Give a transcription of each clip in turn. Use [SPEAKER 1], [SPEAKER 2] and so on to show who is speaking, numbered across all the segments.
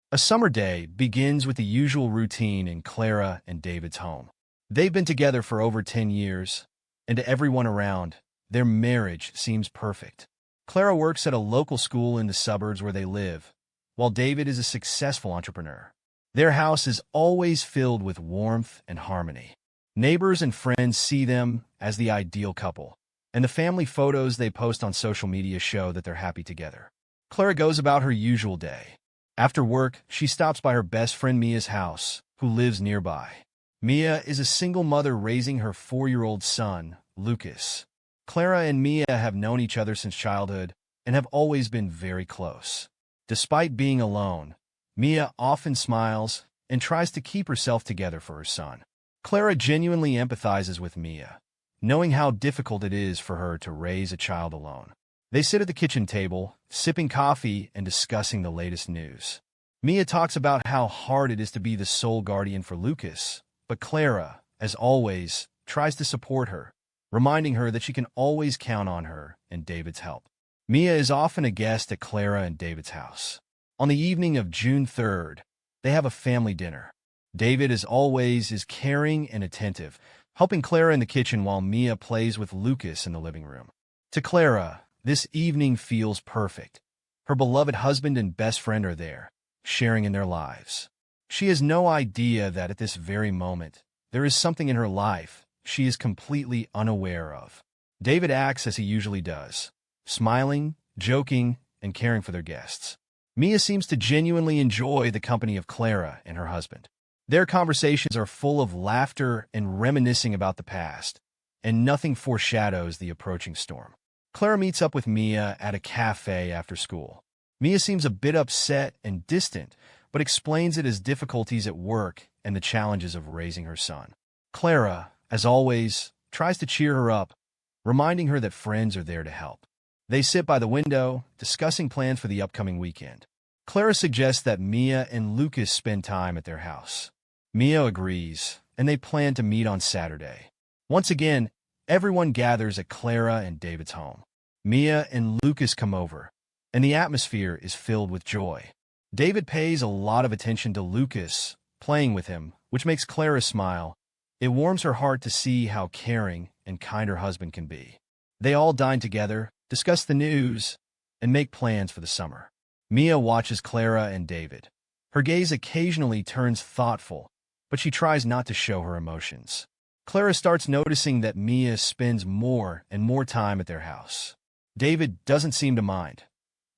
[SPEAKER 1] A summer day begins with the usual routine in Clara and David's home. They've been together for over 10 years, and to everyone around, their marriage seems perfect. Clara works at a local school in the suburbs where they live, while David is a successful entrepreneur. Their house is always filled with warmth and harmony. Neighbors and friends see them as the ideal couple, and the family photos they post on social media show that they're happy together. Clara goes about her usual day. After work, she stops by her best friend Mia's house, who lives nearby. Mia is a single mother raising her 4-year-old son, Lucas. Clara and Mia have known each other since childhood and have always been very close. Despite being alone, Mia often smiles and tries to keep herself together for her son. Clara genuinely empathizes with Mia, knowing how difficult it is for her to raise a child alone. They sit at the kitchen table, sipping coffee and discussing the latest news. Mia talks about how hard it is to be the sole guardian for Lucas, but Clara, as always, tries to support her, reminding her that she can always count on her and David's help. Mia is often a guest at Clara and David's house. On the evening of June 3rd, they have a family dinner. David, as always, is caring and attentive, helping Clara in the kitchen while Mia plays with Lucas in the living room. To Clara, this evening feels perfect. Her beloved husband and best friend are there, sharing in their lives. She has no idea that at this very moment, there is something in her life she is completely unaware of. David acts as he usually does, smiling, joking, and caring for their guests. Mia seems to genuinely enjoy the company of Clara and her husband. Their conversations are full of laughter and reminiscing about the past, and nothing foreshadows the approaching storm. Clara meets up with Mia at a cafe after school. Mia seems a bit upset and distant, but explains it as difficulties at work and the challenges of raising her son. Clara, as always, tries to cheer her up, reminding her that friends are there to help. They sit by the window, discussing plans for the upcoming weekend. Clara suggests that Mia and Lucas spend time at their house. Mia agrees, and they plan to meet on Saturday. Once again, everyone gathers at Clara and David's home. Mia and Lucas come over, and the atmosphere is filled with joy. David pays a lot of attention to Lucas, playing with him, which makes Clara smile. It warms her heart to see how caring and kind her husband can be. They all dine together, discuss the news, and make plans for the summer. Mia watches Clara and David. Her gaze occasionally turns thoughtful, but she tries not to show her emotions. Clara starts noticing that Mia spends more and more time at their house. David doesn't seem to mind.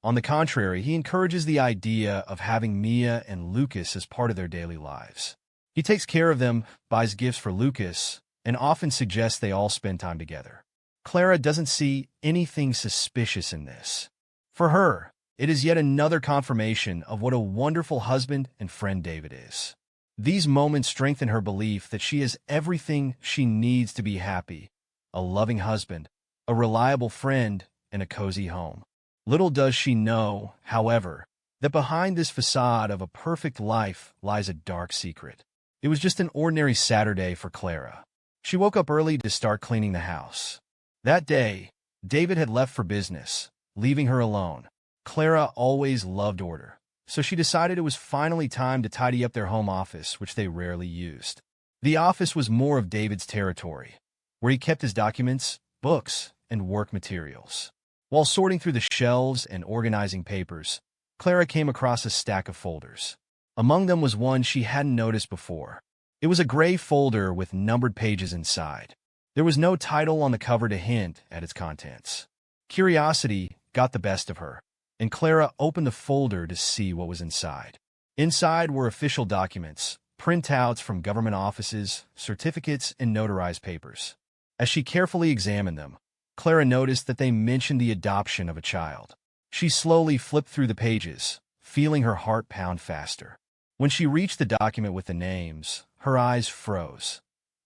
[SPEAKER 1] On the contrary, he encourages the idea of having Mia and Lucas as part of their daily lives. He takes care of them, buys gifts for Lucas, and often suggests they all spend time together. Clara doesn't see anything suspicious in this. For her, it is yet another confirmation of what a wonderful husband and friend David is. These moments strengthen her belief that she has everything she needs to be happy: a loving husband, a reliable friend, and a cozy home. Little does she know, however, that behind this facade of a perfect life lies a dark secret. It was just an ordinary Saturday for Clara. She woke up early to start cleaning the house. That day, David had left for business, leaving her alone. Clara always loved order, so she decided it was finally time to tidy up their home office, which they rarely used. The office was more of David's territory, where he kept his documents, books, and work materials. While sorting through the shelves and organizing papers, Clara came across a stack of folders. Among them was one she hadn't noticed before. It was a gray folder with numbered pages inside. There was no title on the cover to hint at its contents. Curiosity got the best of her, and Clara opened the folder to see what was inside. Inside were official documents, printouts from government offices, certificates, and notarized papers. As she carefully examined them, Clara noticed that they mentioned the adoption of a child. She slowly flipped through the pages, feeling her heart pound faster. When she reached the document with the names, her eyes froze.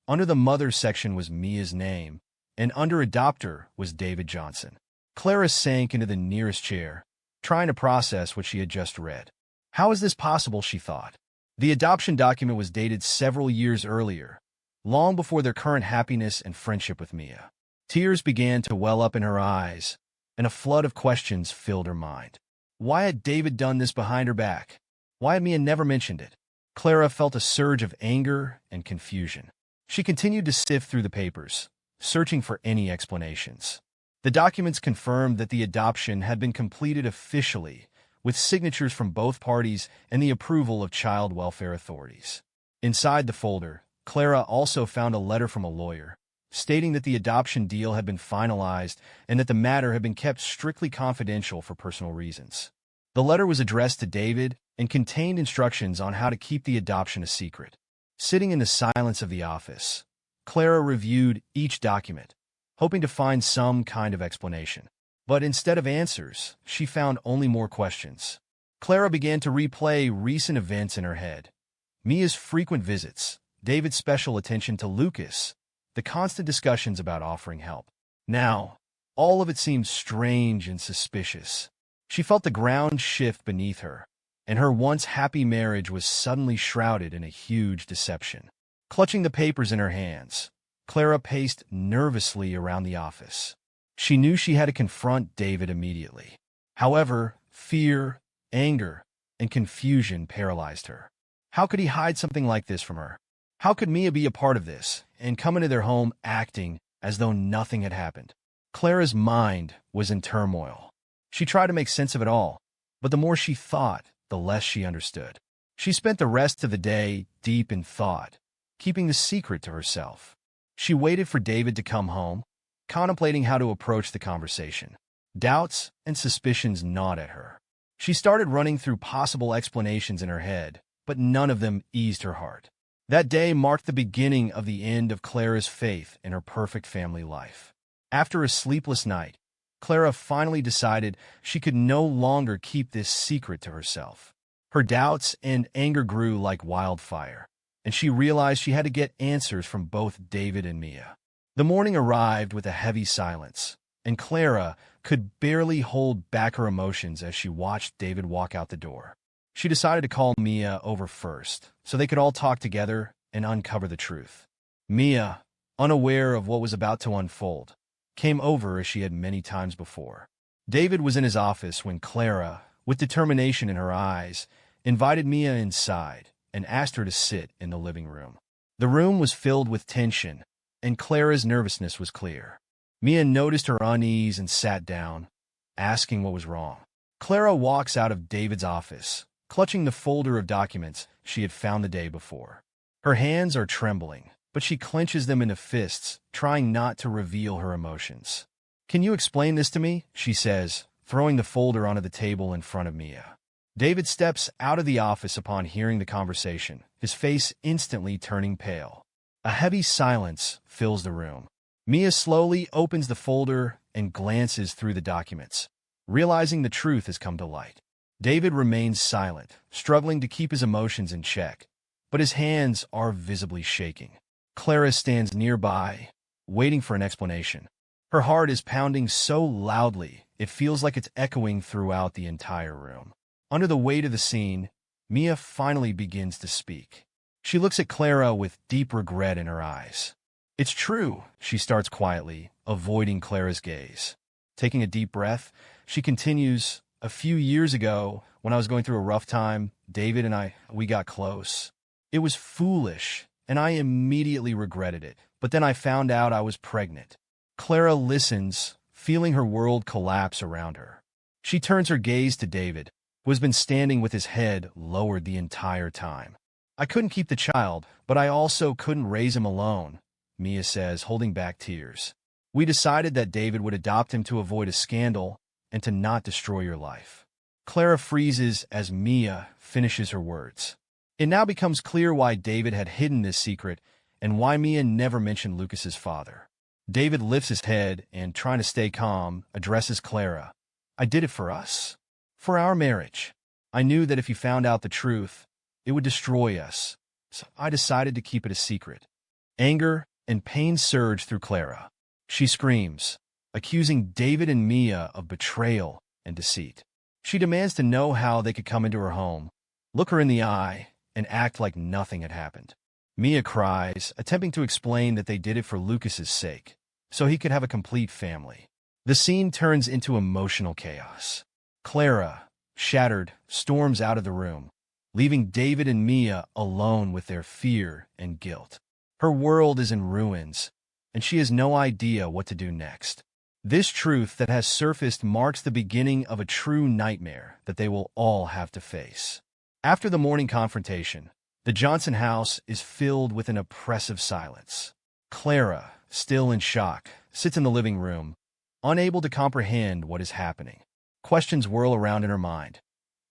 [SPEAKER 1] Under the mother section was Mia's name, and under adopter was David Johnson. Clara sank into the nearest chair, trying to process what she had just read. How is this possible, she thought. The adoption document was dated several years earlier, long before their current happiness and friendship with Mia. Tears began to well up in her eyes, and a flood of questions filled her mind. Why had David done this behind her back? Why had Mia never mentioned it? Clara felt a surge of anger and confusion. She continued to sift through the papers, searching for any explanations. The documents confirmed that the adoption had been completed officially, with signatures from both parties and the approval of child welfare authorities. Inside the folder, Clara also found a letter from a lawyer, stating that the adoption deal had been finalized and that the matter had been kept strictly confidential for personal reasons. The letter was addressed to David and contained instructions on how to keep the adoption a secret. Sitting in the silence of the office, Clara reviewed each document, hoping to find some kind of explanation. But instead of answers, she found only more questions. Clara began to replay recent events in her head. Mia's frequent visits, David's special attention to Lucas, the constant discussions about offering help. Now, all of it seemed strange and suspicious. She felt the ground shift beneath her, and her once happy marriage was suddenly shrouded in a huge deception. Clutching the papers in her hands, Clara paced nervously around the office. She knew she had to confront David immediately. However, fear, anger, and confusion paralyzed her. How could he hide something like this from her? How could Mia be a part of this and come into their home acting as though nothing had happened? Clara's mind was in turmoil. She tried to make sense of it all, but the more she thought, the less she understood. She spent the rest of the day deep in thought, keeping the secret to herself. She waited for David to come home, contemplating how to approach the conversation. Doubts and suspicions gnawed at her. She started running through possible explanations in her head, but none of them eased her heart. That day marked the beginning of the end of Clara's faith in her perfect family life. After a sleepless night, Clara finally decided she could no longer keep this secret to herself. Her doubts and anger grew like wildfire, and she realized she had to get answers from both David and Mia. The morning arrived with a heavy silence, and Clara could barely hold back her emotions as she watched David walk out the door. She decided to call Mia over first, so they could all talk together and uncover the truth. Mia, unaware of what was about to unfold, came over as she had many times before. David was in his office when Clara, with determination in her eyes, invited Mia inside and asked her to sit in the living room. The room was filled with tension, and Clara's nervousness was clear. Mia noticed her unease and sat down, asking what was wrong. Clara walks out of David's office, clutching the folder of documents she had found the day before. Her hands are trembling, but she clenches them into fists, trying not to reveal her emotions. "Can you explain this to me?" she says, throwing the folder onto the table in front of Mia. David steps out of the office upon hearing the conversation, his face instantly turning pale. A heavy silence fills the room. Mia slowly opens the folder and glances through the documents, realizing the truth has come to light. David remains silent, struggling to keep his emotions in check, but his hands are visibly shaking. Clara stands nearby, waiting for an explanation. Her heart is pounding so loudly, it feels like it's echoing throughout the entire room. Under the weight of the scene, Mia finally begins to speak. She looks at Clara with deep regret in her eyes. "It's true," she starts quietly, avoiding Clara's gaze. Taking a deep breath, she continues, "A few years ago, when I was going through a rough time, David and we got close. It was foolish, and I immediately regretted it, but then I found out I was pregnant." Clara listens, feeling her world collapse around her. She turns her gaze to David, who has been standing with his head lowered the entire time. "I couldn't keep the child, but I also couldn't raise him alone," Mia says, holding back tears. "We decided that David would adopt him to avoid a scandal and to not destroy your life." Clara freezes as Mia finishes her words. It now becomes clear why David had hidden this secret and why Mia never mentioned Lucas's father. David lifts his head and, trying to stay calm, addresses Clara. "I did it for us. For our marriage. I knew that if you found out the truth, it would destroy us, so I decided to keep it a secret." Anger and pain surge through Clara. She screams, accusing David and Mia of betrayal and deceit. She demands to know how they could come into her home, look her in the eye, and act like nothing had happened. Mia cries, attempting to explain that they did it for Lucas's sake, so he could have a complete family. The scene turns into emotional chaos. Clara, shattered, storms out of the room, leaving David and Mia alone with their fear and guilt. Her world is in ruins, and she has no idea what to do next. This truth that has surfaced marks the beginning of a true nightmare that they will all have to face. After the morning confrontation, the Johnson house is filled with an oppressive silence. Clara, still in shock, sits in the living room, unable to comprehend what is happening. Questions whirl around in her mind.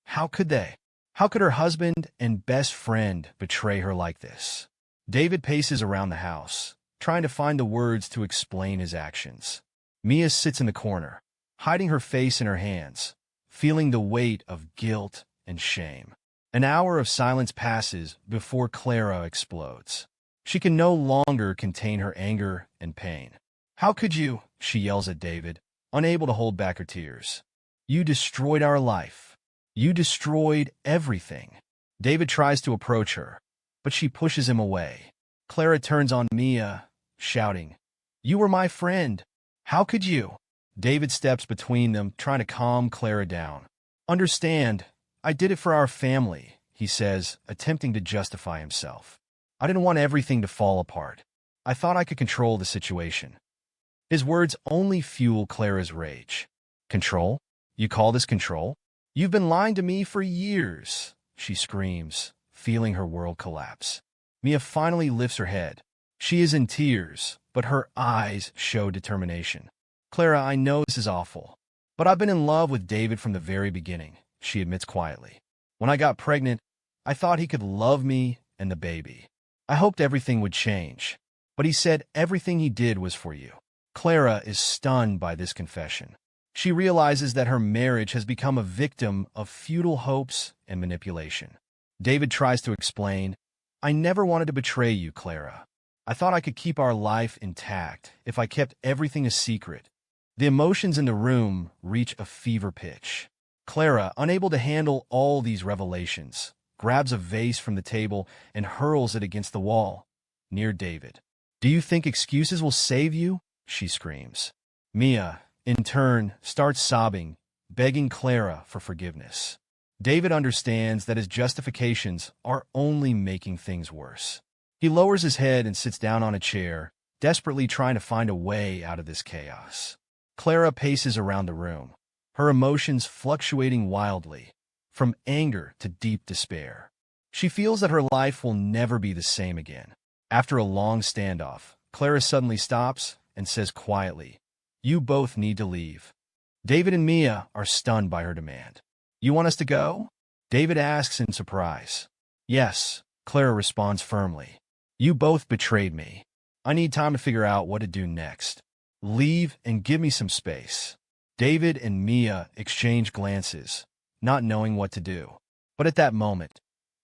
[SPEAKER 1] How could they? How could her husband and best friend betray her like this? David paces around the house, trying to find the words to explain his actions. Mia sits in the corner, hiding her face in her hands, feeling the weight of guilt and shame. An hour of silence passes before Clara explodes. She can no longer contain her anger and pain. How could you? She yells at David, unable to hold back her tears. You destroyed our life. You destroyed everything. David tries to approach her, but she pushes him away. Clara turns on Mia, shouting, You were my friend. How could you? David steps between them, trying to calm Clara down. Understand, I did it for our family, he says, attempting to justify himself. I didn't want everything to fall apart. I thought I could control the situation. His words only fuel Clara's rage. Control? You call this control? You've been lying to me for years, she screams, feeling her world collapse. Mia finally lifts her head. She is in tears, but her eyes show determination. Clara, I know this is awful, but I've been in love with David from the very beginning, she admits quietly. When I got pregnant, I thought he could love me and the baby. I hoped everything would change, but he said everything he did was for you. Clara is stunned by this confession. She realizes that her marriage has become a victim of futile hopes and manipulation. David tries to explain, I never wanted to betray you, Clara. I thought I could keep our life intact if I kept everything a secret. The emotions in the room reach a fever pitch. Clara, unable to handle all these revelations, grabs a vase from the table and hurls it against the wall, near David. Do you think excuses will save you? She screams. Mia, in turn, starts sobbing, begging Clara for forgiveness. David understands that his justifications are only making things worse. He lowers his head and sits down on a chair, desperately trying to find a way out of this chaos. Clara paces around the room, her emotions fluctuating wildly, from anger to deep despair. She feels that her life will never be the same again. After a long standoff, Clara suddenly stops and says quietly, You both need to leave. David and Mia are stunned by her demand. You want us to go? David asks in surprise. Yes, Clara responds firmly. You both betrayed me. I need time to figure out what to do next. Leave and give me some space. David and Mia exchange glances, not knowing what to do. But at that moment,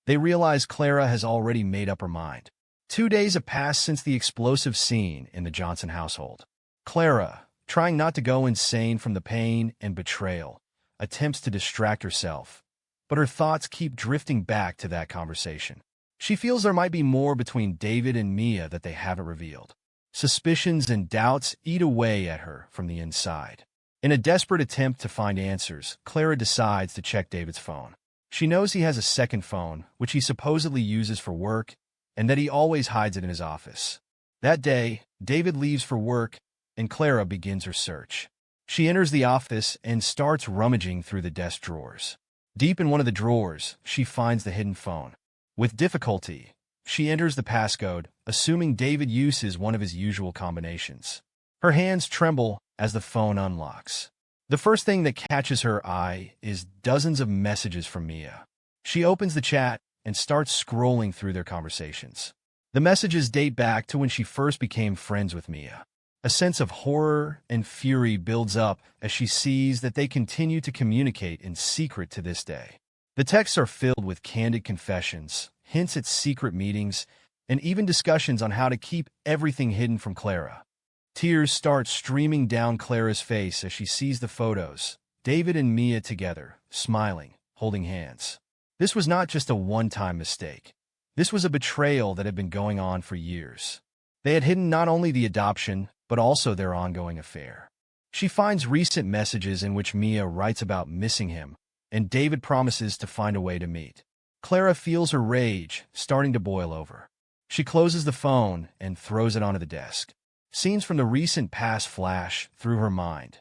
[SPEAKER 1] they realize Clara has already made up her mind. 2 days have passed since the explosive scene in the Johnson household. Clara, trying not to go insane from the pain and betrayal, attempts to distract herself, but her thoughts keep drifting back to that conversation. She feels there might be more between David and Mia that they haven't revealed. Suspicions and doubts eat away at her from the inside. In a desperate attempt to find answers, Clara decides to check David's phone. She knows he has a second phone, which he supposedly uses for work, and that he always hides it in his office. That day, David leaves for work, and Clara begins her search. She enters the office and starts rummaging through the desk drawers. Deep in one of the drawers, she finds the hidden phone. With difficulty, she enters the passcode, assuming David uses one of his usual combinations. Her hands tremble as the phone unlocks. The first thing that catches her eye is dozens of messages from Mia. She opens the chat and starts scrolling through their conversations. The messages date back to when she first became friends with Mia. A sense of horror and fury builds up as she sees that they continue to communicate in secret to this day. The texts are filled with candid confessions, hints at secret meetings, and even discussions on how to keep everything hidden from Clara. Tears start streaming down Clara's face as she sees the photos, David and Mia together, smiling, holding hands. This was not just a one-time mistake. This was a betrayal that had been going on for years. They had hidden not only the adoption, but also their ongoing affair. She finds recent messages in which Mia writes about missing him, and David promises to find a way to meet. Clara feels her rage starting to boil over. She closes the phone and throws it onto the desk. Scenes from the recent past flash through her mind.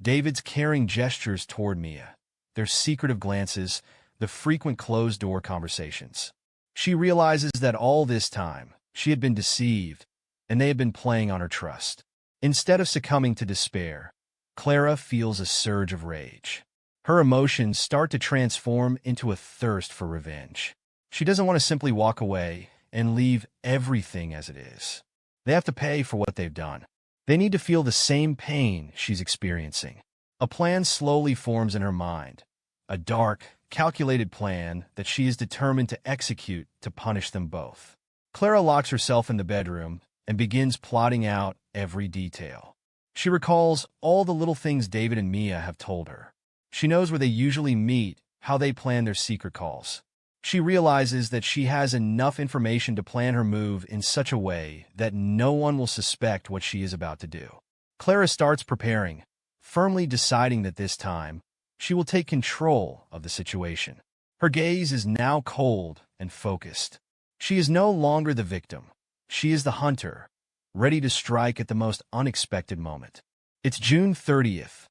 [SPEAKER 1] David's caring gestures toward Mia, their secretive glances, the frequent closed-door conversations. She realizes that all this time, she had been deceived, and they had been playing on her trust. Instead of succumbing to despair, Clara feels a surge of rage. Her emotions start to transform into a thirst for revenge. She doesn't want to simply walk away and leave everything as it is. They have to pay for what they've done. They need to feel the same pain she's experiencing. A plan slowly forms in her mind, a dark, calculated plan that she is determined to execute to punish them both. Clara locks herself in the bedroom and begins plotting out every detail. She recalls all the little things David and Mia have told her. She knows where they usually meet, how they plan their secret calls. She realizes that she has enough information to plan her move in such a way that no one will suspect what she is about to do. Clara starts preparing, firmly deciding that this time, she will take control of the situation. Her gaze is now cold and focused. She is no longer the victim. She is the hunter, ready to strike at the most unexpected moment. It's June 30th,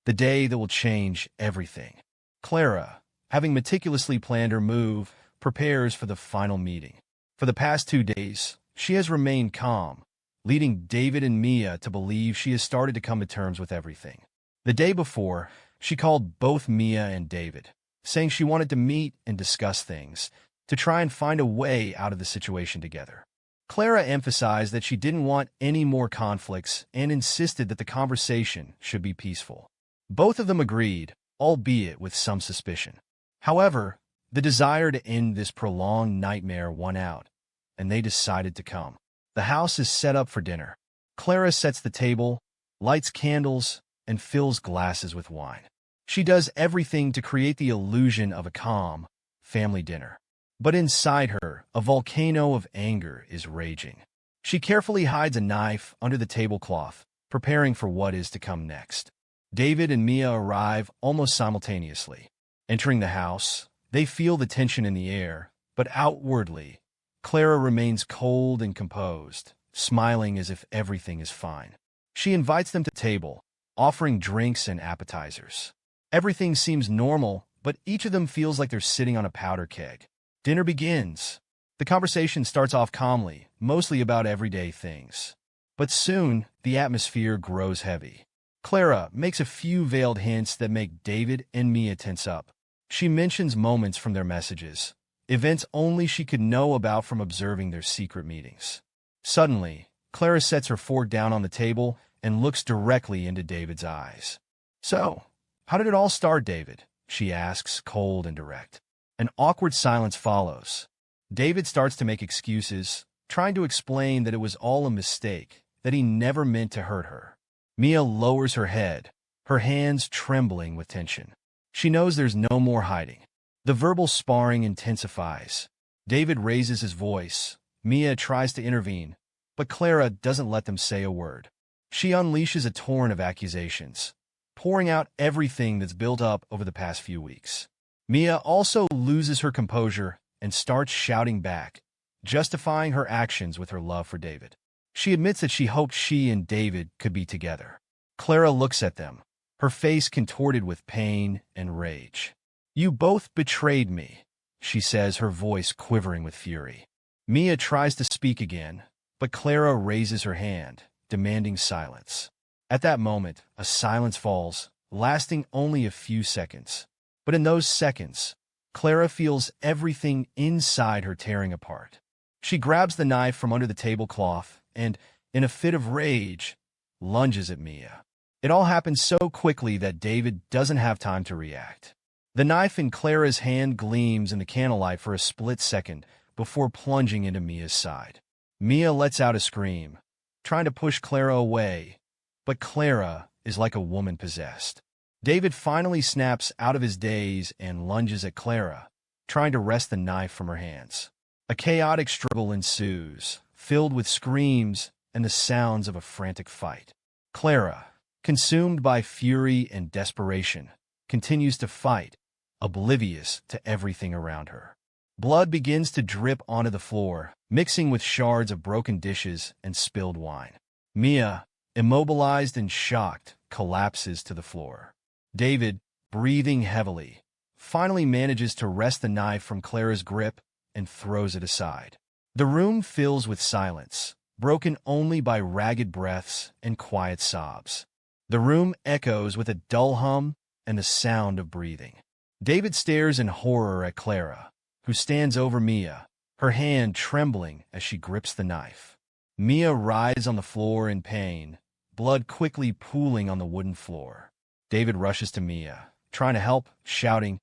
[SPEAKER 1] the day that will change everything. Clara, having meticulously planned her move, prepares for the final meeting. For the past 2 days, she has remained calm, leading David and Mia to believe she has started to come to terms with everything. The day before, she called both Mia and David, saying she wanted to meet and discuss things, to try and find a way out of the situation together. Clara emphasized that she didn't want any more conflicts and insisted that the conversation should be peaceful. Both of them agreed, albeit with some suspicion. However, the desire to end this prolonged nightmare won out, and they decided to come. The house is set up for dinner. Clara sets the table, lights candles, and fills glasses with wine. She does everything to create the illusion of a calm, family dinner. But inside her, a volcano of anger is raging. She carefully hides a knife under the tablecloth, preparing for what is to come next. David and Mia arrive almost simultaneously. Entering the house, they feel the tension in the air, but outwardly, Clara remains cold and composed, smiling as if everything is fine. She invites them to table, offering drinks and appetizers. Everything seems normal, but each of them feels like they're sitting on a powder keg. Dinner begins. The conversation starts off calmly, mostly about everyday things. But soon, the atmosphere grows heavy. Clara makes a few veiled hints that make David and Mia tense up. She mentions moments from their messages, events only she could know about from observing their secret meetings. Suddenly, Clara sets her fork down on the table and looks directly into David's eyes. "So, how did it all start, David?" she asks, cold and direct. An awkward silence follows. David starts to make excuses, trying to explain that it was all a mistake, that he never meant to hurt her. Mia lowers her head, her hands trembling with tension. She knows there's no more hiding. The verbal sparring intensifies. David raises his voice. Mia tries to intervene, but Clara doesn't let them say a word. She unleashes a torrent of accusations, pouring out everything that's built up over the past few weeks. Mia also loses her composure and starts shouting back, justifying her actions with her love for David. She admits that she hoped she and David could be together. Clara looks at them, her face contorted with pain and rage. "You both betrayed me," she says, her voice quivering with fury. Mia tries to speak again, but Clara raises her hand, demanding silence. At that moment, a silence falls, lasting only a few seconds. But in those seconds, Clara feels everything inside her tearing apart. She grabs the knife from under the tablecloth and, in a fit of rage, lunges at Mia. It all happens so quickly that David doesn't have time to react. The knife in Clara's hand gleams in the candlelight for a split second before plunging into Mia's side. Mia lets out a scream, trying to push Clara away, but Clara is like a woman possessed. David finally snaps out of his daze and lunges at Clara, trying to wrest the knife from her hands. A chaotic struggle ensues, filled with screams and the sounds of a frantic fight. Clara, consumed by fury and desperation, continues to fight, oblivious to everything around her. Blood begins to drip onto the floor, mixing with shards of broken dishes and spilled wine. Mia, immobilized and shocked, collapses to the floor. David, breathing heavily, finally manages to wrest the knife from Clara's grip and throws it aside. The room fills with silence, broken only by ragged breaths and quiet sobs. The room echoes with a dull hum and the sound of breathing. David stares in horror at Clara, who stands over Mia, her hand trembling as she grips the knife. Mia writhes on the floor in pain, blood quickly pooling on the wooden floor. David rushes to Mia, trying to help, shouting,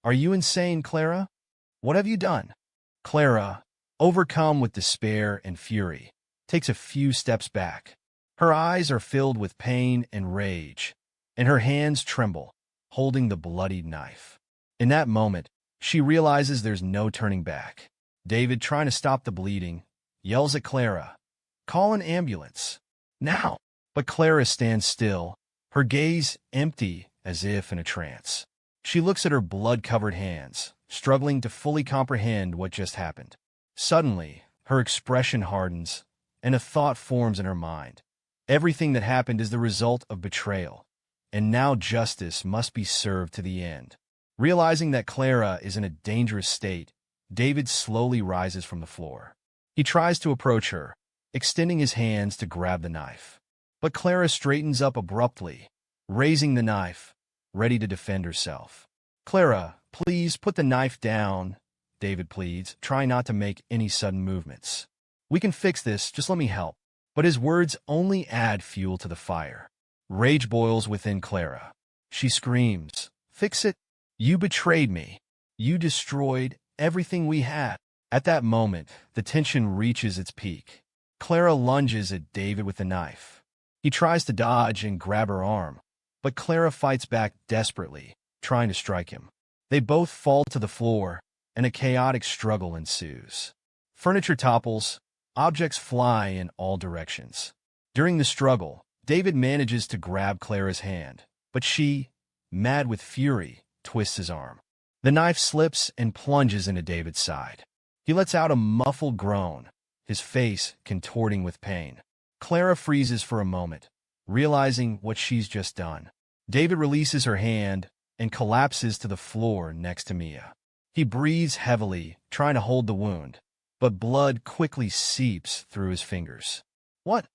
[SPEAKER 1] "Are you insane, Clara? What have you done?" Clara, overcome with despair and fury, takes a few steps back. Her eyes are filled with pain and rage, and her hands tremble, holding the bloodied knife. In that moment, she realizes there's no turning back. David, trying to stop the bleeding, yells at Clara, "Call an ambulance, now!" But Clara stands still, her gaze empty as if in a trance. She looks at her blood-covered hands, struggling to fully comprehend what just happened. Suddenly, her expression hardens, and a thought forms in her mind. Everything that happened is the result of betrayal, and now justice must be served to the end. Realizing that Clara is in a dangerous state, David slowly rises from the floor. He tries to approach her, extending his hands to grab the knife. But Clara straightens up abruptly, raising the knife, ready to defend herself. "Clara, please put the knife down," David pleads, trying not to make any sudden movements. "We can fix this, just let me help." But his words only add fuel to the fire. Rage boils within Clara. She screams, "Fix it! You betrayed me. You destroyed everything we had." At that moment, the tension reaches its peak. Clara lunges at David with the knife. He tries to dodge and grab her arm, but Clara fights back desperately, trying to strike him. They both fall to the floor, and a chaotic struggle ensues. Furniture topples, objects fly in all directions. During the struggle, David manages to grab Clara's hand, but she, mad with fury, twists his arm. The knife slips and plunges into David's side. He lets out a muffled groan, his face contorting with pain. Clara freezes for a moment, realizing what she's just done. David releases her hand and collapses to the floor next to Mia. He breathes heavily, trying to hold the wound, but blood quickly seeps through his fingers. "What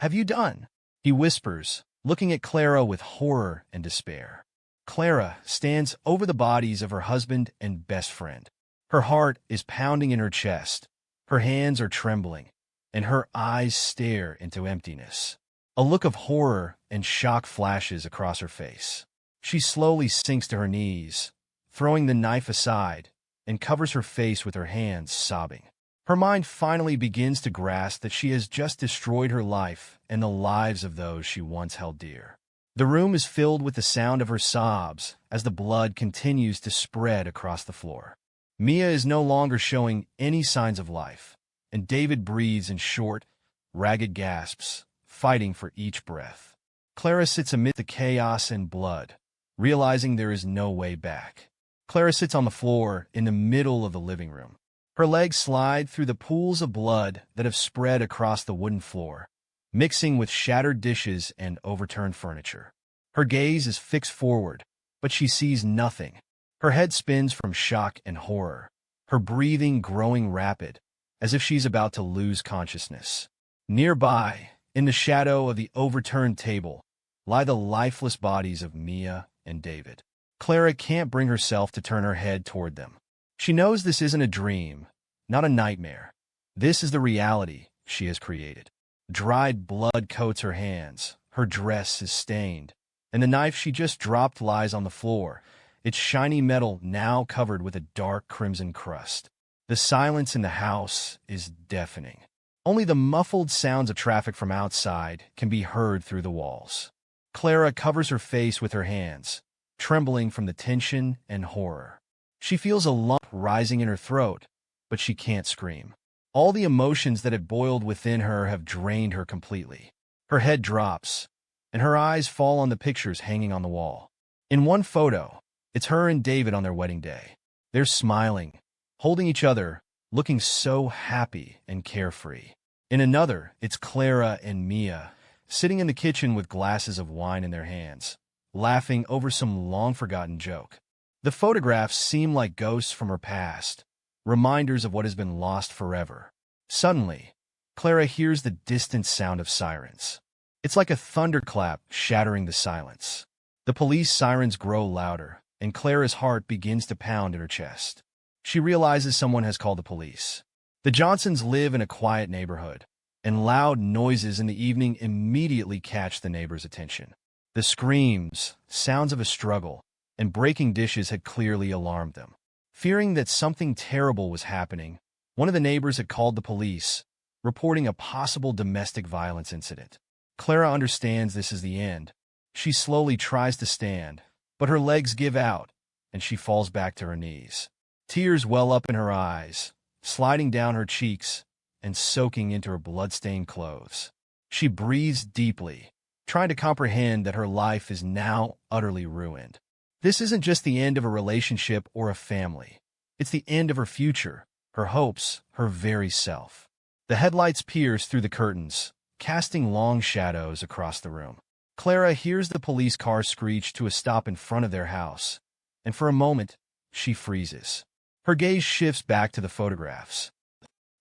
[SPEAKER 1] have you done?" he whispers, looking at Clara with horror and despair. Clara stands over the bodies of her husband and best friend. Her heart is pounding in her chest, her hands are trembling, and her eyes stare into emptiness. A look of horror and shock flashes across her face. She slowly sinks to her knees, throwing the knife aside, and covers her face with her hands, sobbing. Her mind finally begins to grasp that she has just destroyed her life and the lives of those she once held dear. The room is filled with the sound of her sobs as the blood continues to spread across the floor. Mia is no longer showing any signs of life, and David breathes in short, ragged gasps, fighting for each breath. Clara sits amid the chaos and blood, realizing there is no way back. Clara sits on the floor in the middle of the living room. Her legs slide through the pools of blood that have spread across the wooden floor, mixing with shattered dishes and overturned furniture. Her gaze is fixed forward, but she sees nothing. Her head spins from shock and horror, her breathing growing rapid, as if she's about to lose consciousness. Nearby, in the shadow of the overturned table, lie the lifeless bodies of Mia and David. Clara can't bring herself to turn her head toward them. She knows this isn't a dream, not a nightmare. This is the reality she has created. Dried blood coats her hands, her dress is stained, and the knife she just dropped lies on the floor, its shiny metal now covered with a dark crimson crust. The silence in the house is deafening. Only the muffled sounds of traffic from outside can be heard through the walls. Clara covers her face with her hands, trembling from the tension and horror. She feels a lump rising in her throat, but she can't scream. All the emotions that had boiled within her have drained her completely. Her head drops, and her eyes fall on the pictures hanging on the wall. In one photo, it's her and David on their wedding day. They're smiling, holding each other, looking so happy and carefree. In another, it's Clara and Mia, sitting in the kitchen with glasses of wine in their hands, laughing over some long-forgotten joke. The photographs seem like ghosts from her past, reminders of what has been lost forever. Suddenly, Clara hears the distant sound of sirens. It's like a thunderclap shattering the silence. The police sirens grow louder, and Clara's heart begins to pound in her chest. She realizes someone has called the police. The Johnsons live in a quiet neighborhood, and loud noises in the evening immediately catch the neighbors' attention. The screams, sounds of a struggle, and breaking dishes had clearly alarmed them. Fearing that something terrible was happening, one of the neighbors had called the police, reporting a possible domestic violence incident. Clara understands this is the end. She slowly tries to stand, but her legs give out, and she falls back to her knees. Tears well up in her eyes, sliding down her cheeks and soaking into her blood-stained clothes. She breathes deeply, trying to comprehend that her life is now utterly ruined. This isn't just the end of a relationship or a family. It's the end of her future, her hopes, her very self. The headlights pierce through the curtains, casting long shadows across the room. Clara hears the police car screech to a stop in front of their house, and for a moment, she freezes. Her gaze shifts back to the photographs.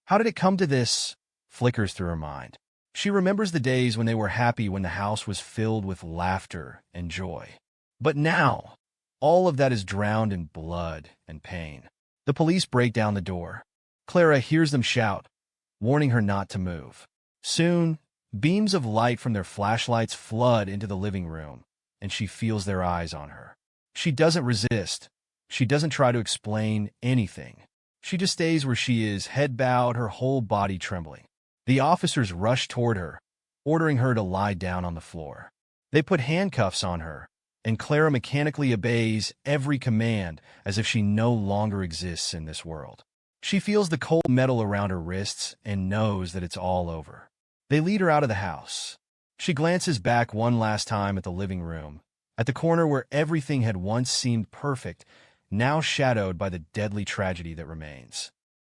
[SPEAKER 1] How did it come to this? Flickers through her mind. She remembers the days when they were happy, when the house was filled with laughter and joy. But now, all of that is drowned in blood and pain. The police break down the door. Clara hears them shout, warning her not to move. Soon, beams of light from their flashlights flood into the living room, and she feels their eyes on her. She doesn't resist. She doesn't try to explain anything. She just stays where she is, head bowed, her whole body trembling. The officers rush toward her, ordering her to lie down on the floor. They put handcuffs on her, and Clara mechanically obeys every command as if she no longer exists in this world. She feels the cold metal around her wrists and knows that it's all over. They lead her out of the house. She glances back one last time at the living room, at the corner where everything had once seemed perfect, now shadowed by the deadly tragedy that remains.